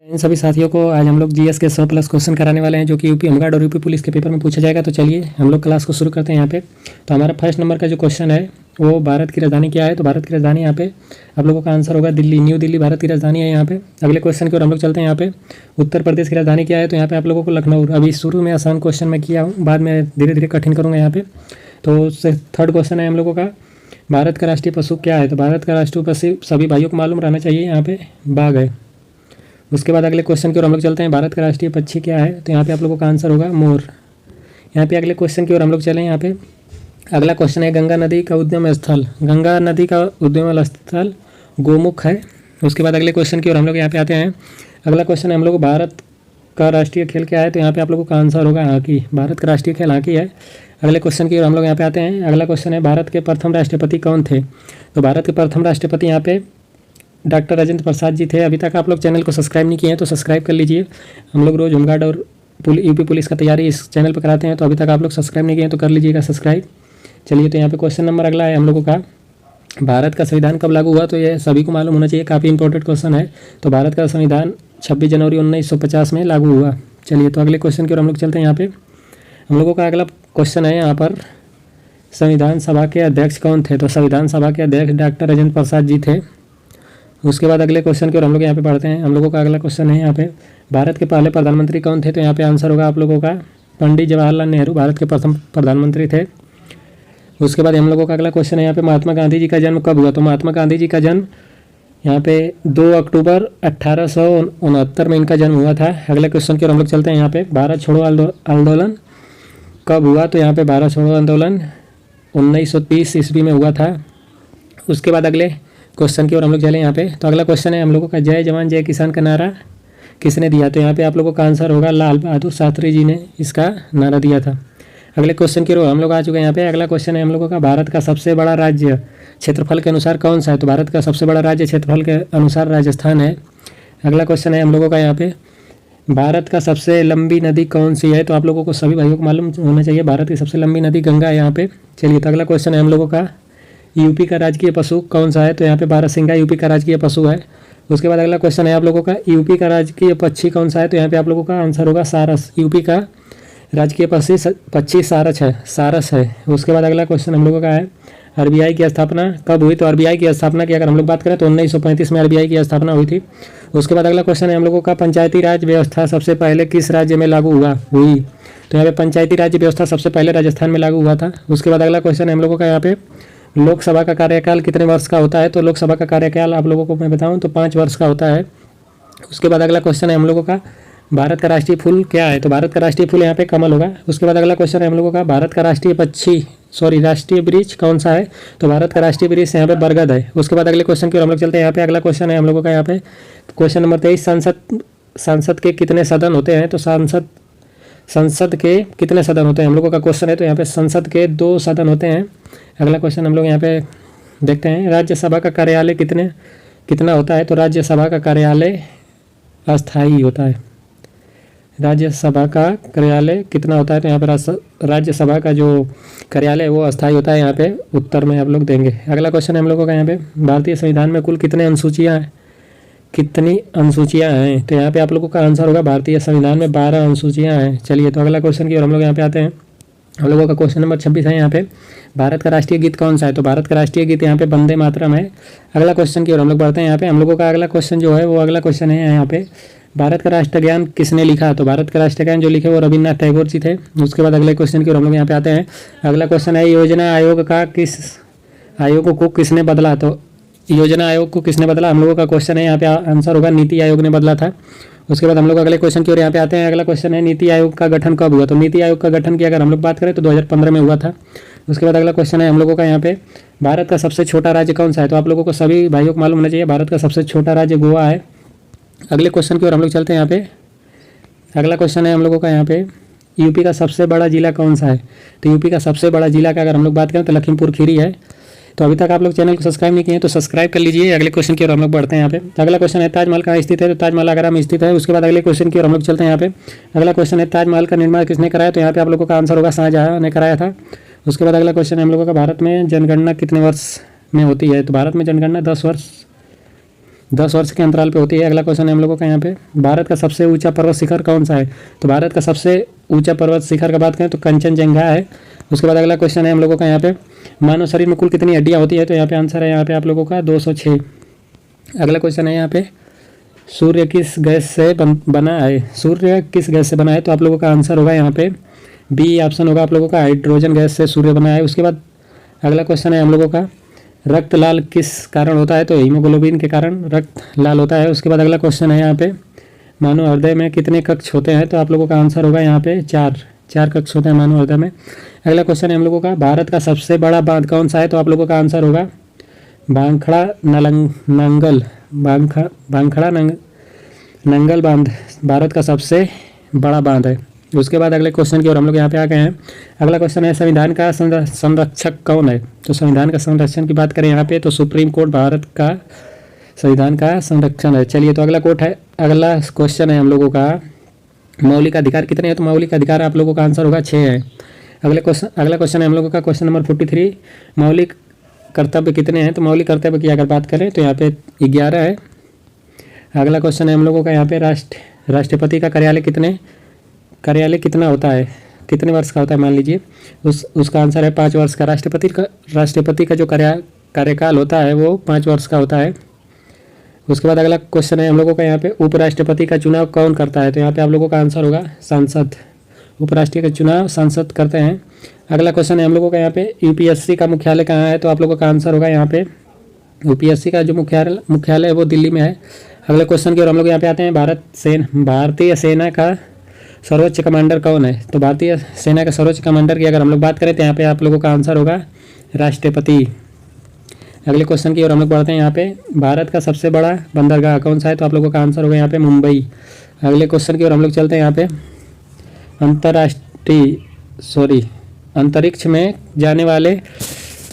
इन सभी साथियों को आज हम लोग जीएस के 100+ क्वेश्चन कराने वाले हैं जो कि यूपी होमगार्ड और यूपी पुलिस के पेपर में पूछा जाएगा। तो चलिए हम लोग क्लास को शुरू करते हैं। यहाँ पे तो हमारा फर्स्ट नंबर का जो क्वेश्चन है वो भारत की राजधानी क्या है। तो भारत की राजधानी यहाँ पे आप लोगों का आंसर होगा दिल्ली। न्यू दिल्ली भारत की राजधानी है यहाँ पे। अगले क्वेश्चन की ओर हम लोग चलते हैं। यहाँ पे उत्तर प्रदेश की राजधानी क्या है। तो यहाँ पे आप लोगों को लखनऊ। अभी शुरू में आसान क्वेश्चन मैं किया हूँ, बाद में धीरे धीरे कठिन करूँगा यहाँ पे। तो थर्ड क्वेश्चन है हम लोगों का, भारत का राष्ट्रीय पशु क्या है। तो भारत का राष्ट्रीय पशु सभी भाइयों को मालूम रहना चाहिए, यहाँ पे बाघ है। उसके बाद अगले क्वेश्चन की ओर हम लोग चलते हैं। भारत का राष्ट्रीय पक्षी क्या है। तो यहाँ पे आप लोगों का आंसर होगा मोर। यहाँ पे अगले क्वेश्चन की ओर हम लोग चलें। यहाँ पे अगला क्वेश्चन है, गंगा नदी का उद्गम स्थल। गंगा नदी का उद्गम स्थल गोमुख है। उसके बाद अगले क्वेश्चन की ओर हम लोग यहाँ पे आते हैं। अगला क्वेश्चन है हम लोग, भारत का राष्ट्रीय खेल क्या है। तो यहाँ पे आप लोगों का आंसर होगा हॉकी। भारत का राष्ट्रीय खेल हॉकी है। अगले क्वेश्चन की ओर हम लोग यहाँ पे आते हैं। अगला क्वेश्चन है, भारत के प्रथम राष्ट्रपति कौन थे। तो भारत के प्रथम राष्ट्रपति यहाँ पे डॉक्टर राजेंद्र प्रसाद जी थे। अभी तक आप लोग चैनल को सब्सक्राइब नहीं किए हैं तो सब्सक्राइब कर लीजिए। हम लोग रोज होमगार्ड और यूपी पुलिस का तैयारी इस चैनल पर कराते हैं, तो अभी तक आप लोग सब्सक्राइब नहीं किए हैं तो कर लीजिएगा सब्सक्राइब। चलिए, तो यहाँ पे क्वेश्चन नंबर अगला है हम लोगों का, भारत का संविधान कब लागू हुआ। तो ये सभी को मालूम होना चाहिए, काफ़ी इंपॉर्टेंट क्वेश्चन है। तो भारत का संविधान 26 जनवरी 1950 में लागू हुआ। चलिए, तो अगले क्वेश्चन की ओर हम लोग चलते हैं। यहाँ पे हम लोगों का अगला क्वेश्चन है यहाँ पर, संविधान सभा के अध्यक्ष कौन थे। तो संविधान सभा के अध्यक्ष डॉक्टर राजेंद्र प्रसाद जी थे। उसके बाद अगले क्वेश्चन की ओर हम लोग यहाँ पे पढ़ते हैं। हम लोगों का अगला क्वेश्चन है यहाँ पे, भारत के पहले प्रधानमंत्री कौन थे। तो यहाँ पे आंसर होगा आप लोगों का पंडित जवाहरलाल नेहरू भारत के प्रथम प्रधानमंत्री थे। उसके बाद हम लोगों का अगला क्वेश्चन है यहाँ पे, महात्मा गांधी जी का जन्म कब हुआ। तो महात्मा गांधी जी का जन्म यहाँ पे 2 अक्टूबर 1869 में इनका जन्म हुआ था। अगले क्वेश्चन की ओर हम लोग चलते हैं। यहाँ पे भारत छोड़ो आंदोलन कब हुआ। तो यहाँ पे भारत छोड़ो आंदोलन 1930 ईस्वी में हुआ था। उसके बाद अगले क्वेश्चन की ओर हम लोग चले यहाँ पे। तो अगला क्वेश्चन है हम लोगों का, जय जवान जय किसान का नारा किसने दिया। तो यहाँ पे आप लोगों का आंसर होगा लाल बहादुर शास्त्री जी ने इसका नारा दिया था। अगले क्वेश्चन की ओर हम लोग आ चुके हैं यहाँ पे। अगला क्वेश्चन है हम लोगों का, भारत का सबसे बड़ा राज्य क्षेत्रफल के अनुसार कौन सा है। तो भारत का सबसे बड़ा राज्य क्षेत्रफल के अनुसार राजस्थान है। अगला क्वेश्चन है हम लोगों का यहाँ पे, भारत का सबसे लंबी नदी कौन सी है। तो आप लोगों को सभी भाइयों को मालूम होना चाहिए, भारत की सबसे लंबी नदी गंगा है यहाँ पे। चलिए, तो अगला क्वेश्चन है हम लोगों का, यूपी का राजकीय पशु कौन सा है। तो यहाँ पे बारहसिंगा यूपी का राजकीय पशु है। उसके बाद अगला क्वेश्चन है आप लोगों का, यूपी का राजकीय पक्षी कौन सा है। तो यहाँ पे आप लोगों का आंसर होगा सारस। यूपी का राजकीय पक्षी सारस है। उसके बाद अगला क्वेश्चन हम लोगों का है, आरबीआई की स्थापना कब हुई। तो आरबीआई की स्थापना की अगर हम लोग बात करें तो 1935 में आरबीआई की स्थापना हुई थी। उसके बाद अगला क्वेश्चन है हम लोगों का, पंचायती राज व्यवस्था सबसे पहले किस राज्य में लागू हुई। तो यहाँ पे पंचायती राज व्यवस्था सबसे पहले राजस्थान में लागू हुआ था। उसके बाद अगला क्वेश्चन है हम लोगों का यहाँ पे, लोकसभा का कार्यकाल कितने वर्ष का होता है। तो लोकसभा का कार्यकाल आप लोगों को मैं बताऊं तो 5 वर्ष का होता है। उसके बाद अगला क्वेश्चन है हम लोगों का, भारत का राष्ट्रीय फूल क्या है। तो भारत का राष्ट्रीय फूल यहाँ पे कमल होगा। उसके बाद अगला क्वेश्चन है हम लोगों का, भारत का राष्ट्रीय वृक्ष कौन सा है। तो भारत का राष्ट्रीय वृक्ष यहाँ पे बरगद है। उसके बाद अगले क्वेश्चन की ओर हम लोग चलते हैं। यहाँ पे अगला क्वेश्चन है हम लोगों का यहाँ पे, क्वेश्चन नंबर 23, संसद के कितने सदन होते हैं। तो संसद के कितने सदन होते हैं हम लोगों का क्वेश्चन है। तो यहाँ पे संसद के 2 सदन होते हैं। अगला क्वेश्चन हम लोग यहाँ पे देखते हैं, राज्यसभा का कार्यालय कितना होता है। तो राज्यसभा का कार्यालय अस्थायी होता है। राज्यसभा का कार्यालय कितना होता है। तो यहाँ पर राज्यसभा का जो कार्यालय है वो अस्थायी होता है। यहाँ पे उत्तर में आप लोग देंगे। अगला क्वेश्चन है हम लोगों का यहाँ पे, भारतीय संविधान में कुल कितनी अनुसूचियाँ हैं। तो यहाँ पे आप लोगों का आंसर होगा, भारतीय संविधान में 12 अनुसूचियाँ हैं। चलिए, तो अगला क्वेश्चन की ओर हम लोग यहाँ पे आते हैं। हम लोगों का क्वेश्चन नंबर 26 है यहाँ पे, भारत का राष्ट्रीय गीत कौन सा है। तो भारत का राष्ट्रीय गीत यहाँ पे वंदे मातरम है। अगला क्वेश्चन की ओर हम लोग बढ़ते हैं। यहाँ पे हम लोगों का अगला क्वेश्चन जो है वो अगला क्वेश्चन है यहाँ पे, भारत का राष्ट्रगान किसने लिखा। तो भारत का राष्ट्रगान जो लिखे वो रविन्द्रनाथ टैगोर जी थे। उसके बाद अगले क्वेश्चन की ओर हम लोग यहाँ पे आते हैं। अगला क्वेश्चन है, योजना आयोग को किसने बदला। तो योजना आयोग को किसने बदला हम लोगों का क्वेश्चन है यहाँ पे, आंसर होगा नीति आयोग ने बदला था। उसके बाद हम लोग अगले क्वेश्चन की ओर यहाँ पे आते हैं। अगला क्वेश्चन है, नीति आयोग का गठन कब हुआ। तो नीति आयोग का गठन की अगर हम लोग बात करें तो 2015 में हुआ था। उसके बाद अगला क्वेश्चन है हम लोगों का यहाँ पे, भारत का सबसे छोटा राज्य कौन सा है। तो आप लोगों को सभी भाइयों को मालूम होना चाहिए, भारत का सबसे छोटा राज्य गोवा है। अगले क्वेश्चन की ओर हम लोग चलते हैं। यहाँ पे अगला क्वेश्चन है हम लोगों का यहाँ पे, यूपी का सबसे बड़ा जिला कौन सा है। तो यूपी का सबसे बड़ा जिला का अगर हम लोग बात करें तो लखीमपुर खीरी है। तो अभी तक आप लोग चैनल को सब्सक्राइब नहीं किए हैं तो सब्सक्राइब कर लीजिए। अगले क्वेश्चन की ओर हम लोग बढ़ते हैं। यहाँ पे अगला क्वेश्चन है, ताजमहल कहाँ स्थित है। तो ताजमहल आगरा में स्थित है। उसके बाद अगले क्वेश्चन की ओर हम लोग चलते हैं। यहाँ पे अगला क्वेश्चन है, ताजमहल का निर्माण किसने कराया। तो यहाँ पे आप लोगों का आंसर होगा शाहजहां ने कराया था। उसके बाद अगला क्वेश्चन है हम लोगों का, भारत में जनगणना कितने वर्ष में होती है। तो भारत में जनगणना 10 वर्ष के अंतराल पे होती है। अगला क्वेश्चन है हम लोगों का यहाँ पे, भारत का सबसे ऊंचा पर्वत शिखर कौन सा है? तो भारत का सबसे ऊंचा पर्वत शिखर का बात करें तो कंचनजंगा है। उसके बाद अगला क्वेश्चन है हम लोगों का यहाँ पे, मानव शरीर में कुल कितनी हड्डियाँ होती है? तो यहाँ पे आंसर है यहाँ पे आप लोगों का 206। अगला क्वेश्चन है यहाँ पे, सूर्य किस गैस से बना है? सूर्य किस गैस से बना है? तो आप लोगों का आंसर होगा यहाँ पे बी ऑप्शन होगा आप लोगों का, हाइड्रोजन गैस से सूर्य बना है। उसके बाद अगला क्वेश्चन है हम लोगों का, रक्त लाल किस कारण होता है? तो हीमोग्लोबिन के कारण रक्त लाल होता है। उसके बाद अगला क्वेश्चन है यहाँ पे, मानव हृदय में कितने कक्ष होते हैं? तो आप लोगों का आंसर होगा यहाँ पे 4 कक्ष होते हैं मानव हृदय में। अगला क्वेश्चन है हम लोगों का, भारत का सबसे बड़ा बांध कौन सा है? तो आप लोगों का आंसर होगा भांखड़ा नंगल बांध भारत का सबसे बड़ा बांध है। उसके बाद अगले क्वेश्चन की ओर हम लोग यहाँ पे आ गए हैं। अगला क्वेश्चन है, संविधान का संरक्षक कौन है? तो संविधान का संरक्षण की बात करें यहाँ पे तो सुप्रीम कोर्ट भारत का संविधान का संरक्षण है। चलिए तो अगला क्वेश्चन है हम लोगों का, मौलिक अधिकार कितने हैं? तो मौलिक अधिकार आप लोगों का आंसर होगा 6 है। अगला क्वेश्चन है हम लोगों का, क्वेश्चन नंबर 43, मौलिक कर्तव्य कितने हैं? तो मौलिक कर्तव्य की अगर बात करें तो यहाँ पे 11 है। अगला क्वेश्चन है हम लोगों का यहाँ पे, राष्ट्रपति का कार्यालय कितना होता है, कितने वर्ष का होता है? मान लीजिए उसका आंसर है 5 वर्ष का। राष्ट्रपति का जो कार्यकाल होता है वो 5 वर्ष का होता है। उसके बाद अगला क्वेश्चन है हम लोगों का यहाँ पे, उपराष्ट्रपति का चुनाव कौन करता है? तो यहाँ पे आप लोगों का आंसर होगा सांसद। उपराष्ट्रपति का चुनाव सांसद करते हैं। अगला क्वेश्चन है हम लोगों का यहाँ पे, यूपीएससी का मुख्यालय कहाँ है? तो आप लोगों का आंसर होगा यहाँ पे, यूपीएससी का जो मुख्यालय है वो दिल्ली में है। अगले क्वेश्चन की ओर हम लोग यहाँ पे आते हैं, भारतीय सेना का सर्वोच्च कमांडर कौन है? तो भारतीय सेना का सर्वोच्च कमांडर की अगर हम लोग बात करें तो यहाँ पे आप लोगों का आंसर होगा राष्ट्रपति। अगले क्वेश्चन की ओर हम लोग बढ़ते हैं यहाँ पे, भारत का सबसे बड़ा बंदरगाह कौन सा है? तो आप लोगों का आंसर होगा यहाँ पे मुंबई। अगले क्वेश्चन की ओर हम लोग चलते हैं यहाँ पे, अंतरिक्ष में जाने वाले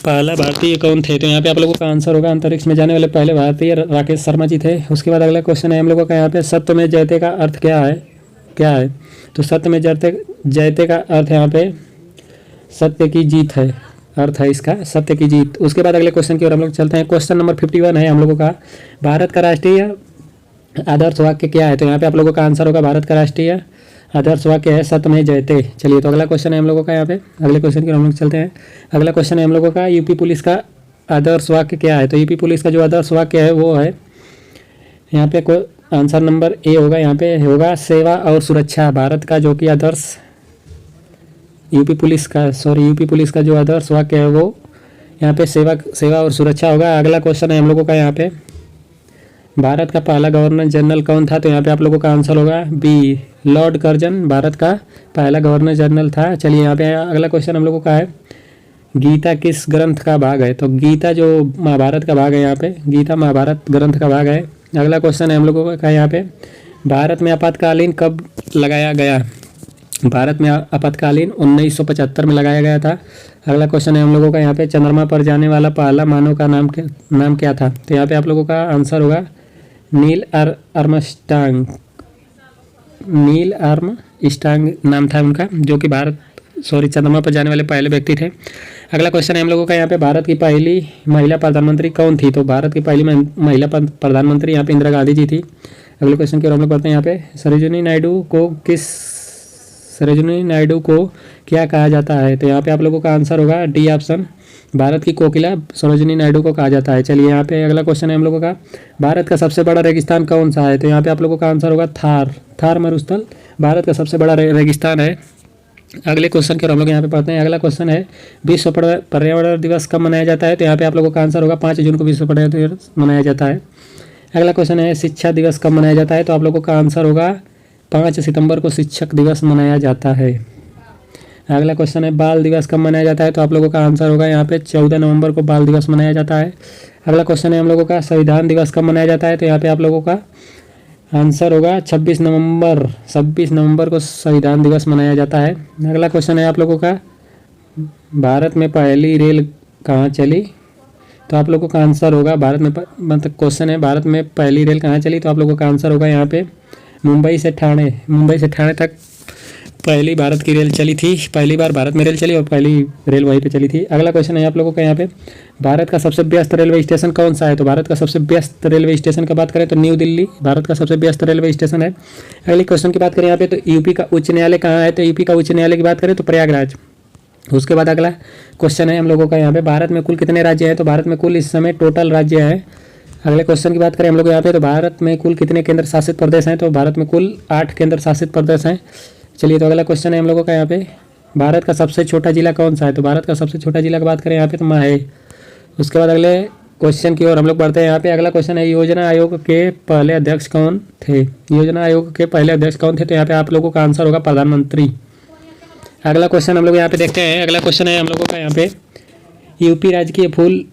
पहला भारतीय कौन थे? तो यहाँ पे आप लोगों का आंसर होगा, अंतरिक्ष में जाने वाले पहले भारतीय राकेश शर्मा जी थे। उसके बाद अगला क्वेश्चन है हम लोगों का यहाँ पे, सत्य में जयते का अर्थ क्या है? तो सत्य में जयते का अर्थ यहाँ पे सत्य की जीत है, अर्थ है इसका सत्य की जीत। उसके बाद अगले क्वेश्चन की ओर हम लोग चलते हैं, क्वेश्चन नंबर 51 है हम लोगों का, भारत का राष्ट्रीय आदर्श वाक्य क्या है? तो यहाँ पे आप लोगों का आंसर होगा, भारत का राष्ट्रीय आदर्श वाक्य है सत्य में जयते। चलिए तो अगला क्वेश्चन है हम लोगों का यहाँ पे, अगले क्वेश्चन की ओर हम लोग चलते हैं। अगला क्वेश्चन है हम लोगों का, यूपी पुलिस का आदर्श वाक्य क्या है? तो यूपी पुलिस का जो आदर्श वाक्य है वो है यहाँ पे, आंसर नंबर ए होगा, यहाँ पे होगा सेवा और सुरक्षा। भारत का जो कि आदर्श यूपी पुलिस का जो आदर्श वाक्य है वो यहाँ पे सेवा और सुरक्षा होगा। अगला क्वेश्चन है हम लोगों का यहाँ पे, भारत का पहला गवर्नर जनरल कौन था? तो यहाँ पे आप लोगों का आंसर होगा बी, लॉर्ड कर्जन भारत का पहला गवर्नर जनरल था। चलिए यहाँ पे अगला क्वेश्चन हम लोगों का है, गीता किस ग्रंथ का भाग है? तो गीता जो महाभारत का भाग है, यहाँ पे गीता महाभारत ग्रंथ का भाग है। अगला क्वेश्चन है हम लोगों का यहाँ पे, भारत में आपातकालीन कब लगाया गया? भारत में आपातकालीन 1975 में लगाया गया था। अगला क्वेश्चन है हम लोगों का यहाँ पे, चंद्रमा पर जाने वाला पहला मानव का नाम क्या था? तो यहाँ पे आप लोगों का आंसर होगा नील आर्मस्ट्रांग नाम था उनका, जो कि चंद्रमा पर जाने वाले पहले व्यक्ति थे। अगला क्वेश्चन है हम लोगों का यहाँ पे, भारत की पहली महिला प्रधानमंत्री कौन थी? तो भारत की पहली महिला प्रधानमंत्री यहाँ पे इंदिरा गांधी जी थी। अगले क्वेश्चन की ओर हम लोग पढ़ते हैं यहाँ पे, सरोजिनी नायडू को क्या कहा जाता है? तो यहाँ पे आप लोगों का आंसर होगा डी ऑप्शन, भारत की कोकिला सरोजिनी नायडू को कहा जाता है। चलिए यहाँ पे अगला क्वेश्चन है हम लोगों का, भारत का सबसे बड़ा रेगिस्तान कौन सा है? तो यहाँ पे आप लोगों का आंसर होगा थार मरुस्थल भारत का सबसे बड़ा रेगिस्तान है। अगले क्वेश्चन की ओर हम लोग यहाँ पे पढ़ते हैं। अगला क्वेश्चन है, विश्व पर्यावरण दिवस कब मनाया जाता है? तो यहाँ पे आप लोगों का आंसर होगा 5 जून को विश्व पर्यावरण दिवस मनाया जाता है। अगला क्वेश्चन है, शिक्षा दिवस कब मनाया जाता है? तो आप लोगों का आंसर होगा 5 सितंबर को शिक्षक दिवस मनाया जाता है। अगला क्वेश्चन है, बाल दिवस कब मनाया जाता है? तो आप लोगों का आंसर होगा यहाँ पे 14 नवंबर को बाल दिवस मनाया जाता है। अगला क्वेश्चन है हम लोगों का, संविधान दिवस कब मनाया जाता है? तो यहाँ पे आप लोगों का आंसर होगा 26 नवंबर को संविधान दिवस मनाया जाता है। अगला क्वेश्चन है आप लोगों का, भारत में पहली रेल कहाँ चली? तो आप लोगों का आंसर होगा, क्वेश्चन है भारत में पहली रेल कहाँ चली? तो आप लोगों का आंसर होगा यहाँ पे मुंबई से ठाणे तक पहली भारत की रेल चली थी, पहली बार भारत में रेल चली और पहली रेल वहीं पे चली थी। अगला क्वेश्चन है आप लोगों का यहाँ पे, भारत का सबसे व्यस्त रेलवे स्टेशन कौन सा है? तो भारत का सबसे व्यस्त रेलवे स्टेशन की बात करें तो न्यू दिल्ली भारत का सबसे व्यस्त रेलवे स्टेशन है। अगले क्वेश्चन की बात करें यहाँ पे, तो यूपी का उच्च न्यायालय कहाँ है? तो यूपी का उच्च न्यायालय की बात करें तो प्रयागराज। उसके बाद अगला क्वेश्चन है हम लोगों का यहाँ पे, भारत में कुल कितने राज्य हैं? तो भारत में कुल इस समय टोटल राज्य है। अगले क्वेश्चन की बात करें हम लोग यहाँ पे, तो भारत में कुल कितने केंद्र शासित प्रदेश हैं? तो भारत में कुल 8 केंद्र शासित प्रदेश हैं। चलिए, तो अगला क्वेश्चन है हम लोगों का यहाँ पे, भारत का सबसे छोटा जिला कौन सा है? तो भारत का सबसे छोटा जिला की बात करें यहाँ पे तो माहे। उसके बाद अगले क्वेश्चन की ओर हम लोग बढ़ते हैं यहाँ पे। अगला क्वेश्चन है, योजना आयोग के पहले अध्यक्ष कौन थे? योजना आयोग के पहले अध्यक्ष कौन थे? तो यहाँ पे आप लोगों का आंसर होगा प्रधानमंत्री। अगला क्वेश्चन हम लोग यहाँ पे देखते हैं। अगला क्वेश्चन है हम लोगों का यहाँ पे, यूपी राजकीय फूल,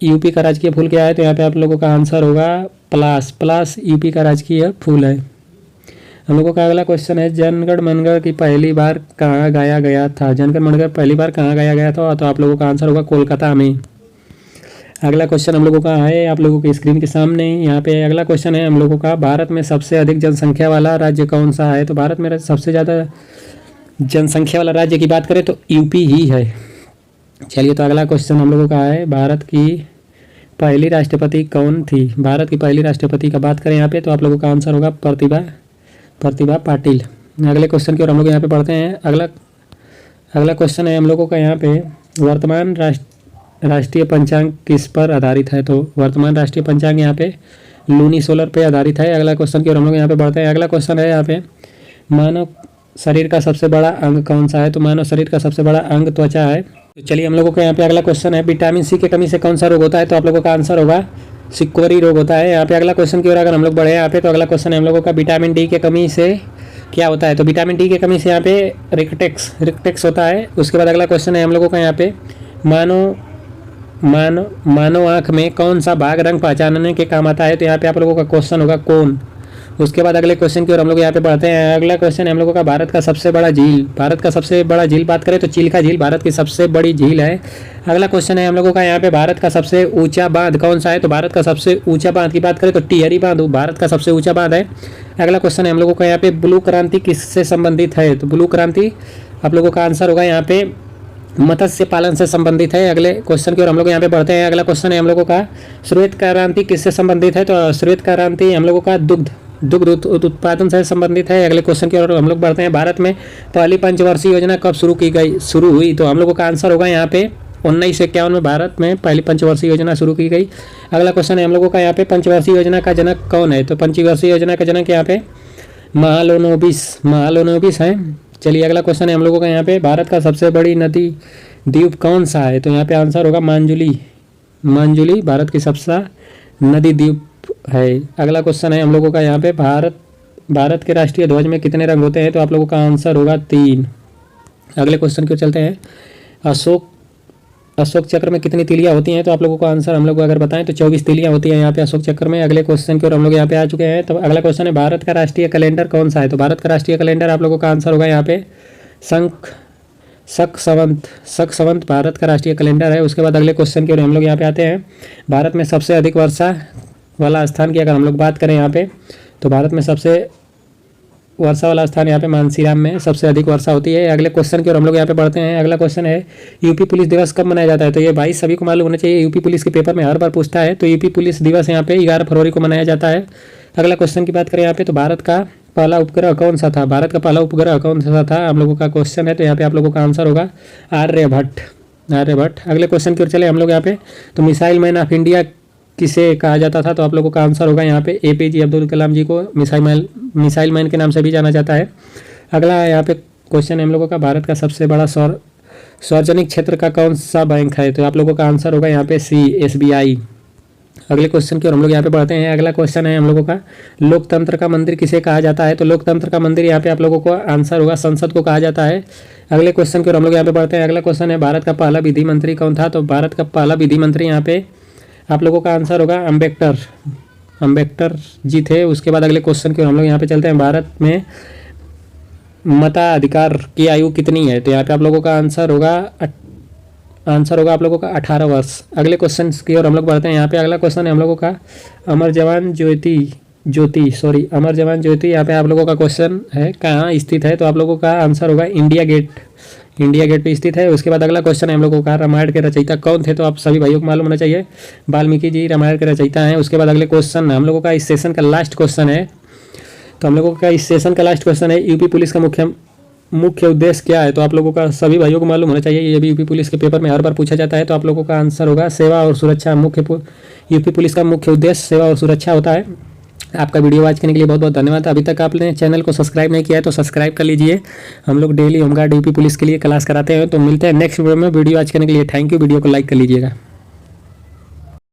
यूपी का राजकीय फूल क्या है? तो यहाँ पे आप लोगों का आंसर होगा पलाश। पलाश यूपी का राजकीय फूल है। हम लोगों का अगला क्वेश्चन है, जनगण मनगढ़ की पहली बार कहाँ गाया गया था? जनगण मनगढ़ पहली बार कहाँ गाया गया था? तो आप लोगों का आंसर होगा कोलकाता में। अगला क्वेश्चन हम लोगों का है आप लोगों के स्क्रीन के सामने यहाँ पे। अगला क्वेश्चन है हम लोगों का, भारत में सबसे अधिक जनसंख्या वाला राज्य कौन सा है? तो भारत में सबसे ज़्यादा जनसंख्या वाला राज्य की बात करें तो यूपी ही है। चलिए, तो अगला क्वेश्चन हम लोगों का है, भारत की पहली राष्ट्रपति कौन थी? भारत की पहली राष्ट्रपति का बात करें यहाँ पे तो आप लोगों का आंसर होगा प्रतिभा पाटिल। अगले क्वेश्चन की ओर हम लोग यहाँ पे पढ़ते हैं। अगला क्वेश्चन है हम लोगों का यहाँ पे, वर्तमान राष्ट्रीय पंचांग किस पर आधारित है? तो वर्तमान राष्ट्रीय पंचांग यहाँ पे लूनी सोलर पे आधारित है। अगला क्वेश्चन की ओर हम लोग यहाँ पे बढ़ते हैं। अगला क्वेश्चन है यहाँ पे, मानव शरीर का सबसे बड़ा अंग कौन सा है? तो मानव शरीर का सबसे बड़ा अंग त्वचा है। तो चलिए, हम लोगों को यहाँ पे अगला क्वेश्चन है, विटामिन सी की कमी से कौन सा रोग होता है? तो आप लोगों का आंसर होगा सिकुड़न रोग होता है। यहाँ पे अगला क्वेश्चन की ओर अगर हम लोग बढ़े यहाँ पे, तो अगला क्वेश्चन है हम लोगों का, विटामिन डी की कमी से क्या होता है? तो विटामिन डी की कमी से यहाँ पे रिकटेक्स होता है। उसके बाद अगला क्वेश्चन है हम लोगों का यहाँ पे, मानव आँख में कौन सा भाग रंग पहचानने के काम आता है? तो यहाँ पे आप लोगों का क्वेश्चन होगा कौन। उसके बाद अगले क्वेश्चन की ओर हम लोग यहाँ पे बढ़ते हैं। अगला क्वेश्चन है हम लोगों का, भारत का सबसे बड़ा झील। भारत का सबसे बड़ा झील बात करें तो चिल्का झील भारत की सबसे बड़ी झील है। अगला क्वेश्चन है हम लोगों का यहाँ पे, भारत का सबसे ऊंचा बांध कौन सा है? तो भारत का सबसे ऊंचा बांध की बात करें तो टिहरी बांध भारत का सबसे ऊंचा बांध है। अगला क्वेश्चन है हम लोगों का यहाँ पे, ब्लू क्रांति किससे संबंधित है? तो ब्लू क्रांति आप लोगों का आंसर होगा यहाँ पे मत्स्य पालन से संबंधित है। अगले क्वेश्चन की ओर हम लोग यहाँ पे बढ़ते हैं। अगला क्वेश्चन है हम लोगों का, श्वेत क्रांति किससे संबंधित है? तो श्वेत क्रांति हम लोगों का दुग्ध उत्पादन से संबंधित है। अगले क्वेश्चन की ओर हम लोग बढ़ते हैं। भारत में पहली पंचवर्षीय योजना कब शुरू हुई? तो हम लोगों का आंसर होगा यहाँ पे 1951 में भारत में पहली पंचवर्षीय योजना शुरू की गई। अगला क्वेश्चन है हम लोगों का यहाँ पे, पंचवर्षीय योजना का जनक कौन है? तो पंचवर्षीय योजना का जनक यहाँ पे महालोनोबिस है। चलिए, अगला क्वेश्चन है हम लोगों का यहाँ पे, भारत का सबसे बड़ी नदी द्वीप कौन सा है? तो यहाँ पे आंसर होगा मांजुली भारत की सबसे नदी द्वीप है। अगला क्वेश्चन है हम लोगों का यहाँ पे, भारत के राष्ट्रीय ध्वज में कितने रंग होते हैं? तो आप लोगों का आंसर होगा 3। अगले क्वेश्चन की ओर चलते हैं। अशोक चक्र में कितनी तीलियां होती हैं? तो आप लोगों को आंसर हम लोग अगर बताएं तो 24 तीलियां होती हैं यहाँ पे अशोक चक्र में। अगले क्वेश्चन की ओर हम लोग यहाँ पे आ चुके हैं। तो अगला क्वेश्चन है, भारत का राष्ट्रीय कैलेंडर कौन सा है? तो भारत का राष्ट्रीय कैलेंडर आप लोगों का आंसर होगा यहाँ पे शक संवत भारत का राष्ट्रीय कैलेंडर है। उसके बाद अगले क्वेश्चन की ओर हम लोग यहाँ पे आते हैं। भारत में सबसे अधिक वर्षा वाला स्थान की अगर हम लोग बात करें यहाँ पे, तो भारत में सबसे वर्षा वाला स्थान यहाँ पे मानसीराम में सबसे अधिक वर्षा होती है। अगले क्वेश्चन की ओर हम लोग यहाँ पे बढ़ते हैं। अगला क्वेश्चन है, यूपी पुलिस दिवस कब मनाया जाता है? तो ये भाई सभी को मालूम होना चाहिए, यूपी पुलिस के पेपर में हर बार पूछता है। तो यूपी पुलिस दिवस यहाँ पे 11 फरवरी को मनाया जाता है। अगला क्वेश्चन की बात करें यहाँ पे, तो भारत का पहला उपग्रह कौन सा था? भारत का पहला उपग्रह कौन सा था हम लोगों का क्वेश्चन है। तो यहाँ पे आप लोगों का आंसर होगा आर्यभट्ट। अगले क्वेश्चन की ओर चले हम लोग यहाँ पे, तो मिसाइल मैन ऑफ इंडिया किसे कहा जाता था? तो आप लोगों का आंसर होगा यहाँ पे APJ अब्दुल कलाम जी को मिसाइल मैन के नाम से भी जाना जाता है। अगला यहाँ पे क्वेश्चन है हम लोगों का, भारत का सबसे बड़ा सार्वजनिक क्षेत्र का कौन सा बैंक है? तो आप लोगों का आंसर होगा यहाँ पे SBI। अगले क्वेश्चन की ओर हम लोग यहाँ पे बढ़ते हैं। अगला क्वेश्चन है हम लोगों का, लोकतंत्र का मंदिर किसे कहा जाता है? तो लोकतंत्र का मंदिर यहाँ पे आप लोगों को आंसर होगा संसद को कहा जाता है। अगले क्वेश्चन की ओर हम लोग यहाँ पे बढ़ते हैं। अगला क्वेश्चन है, भारत का पहला विधि मंत्री कौन था? तो भारत का पहला विधि मंत्री यहाँ पे आप लोगों का आंसर होगा अम्बेडकर जी थे। उसके बाद अगले क्वेश्चन की ओर हम लोग यहाँ पे चलते हैं। भारत में मताधिकार की आयु कितनी है? तो यहाँ पे आप लोगों का आंसर होगा आप लोगों का 18 वर्ष। अगले क्वेश्चन की ओर हम लोग बढ़ते हैं। यहाँ पे अगला क्वेश्चन है हम लोगों का, अमर जवान ज्योति अमर जवान ज्योति, यहाँ पे आप लोगों का क्वेश्चन है कहाँ स्थित है, तो आप लोगों का आंसर होगा इंडिया गेट। इंडिया गेट पे स्थित है। उसके बाद अगला क्वेश्चन है हम लोगों का, रामायण के रचयिता कौन थे, तो आप सभी भाइयों को मालूम होना चाहिए वाल्मीकि जी रामायण के रचयिता हैं। उसके बाद अगले क्वेश्चन हम लोगों का इस सेशन का लास्ट क्वेश्चन है, तो हम लोगों का इस सेशन का लास्ट क्वेश्चन है यूपी पुलिस का मुख्य उद्देश्य क्या है, तो आप लोगों का सभी भाइयों को मालूम होना चाहिए, ये भी यूपी पुलिस के पेपर में हर बार पूछा जाता है। तो आप लोगों का आंसर होगा सेवा और सुरक्षा। यूपी पुलिस का मुख्य उद्देश्य सेवा और सुरक्षा होता है। आपका वीडियो वॉच करने के लिए बहुत बहुत धन्यवाद। अभी तक आपने चैनल को सब्सक्राइब नहीं किया है तो सब्सक्राइब कर लीजिए। हम लोग डेली होमगार्ड यूपी पुलिस के लिए क्लास कराते हैं। तो मिलते हैं नेक्स्ट वीडियो में। वीडियो वॉच करने के लिए थैंक यू। वीडियो को लाइक कर लीजिएगा।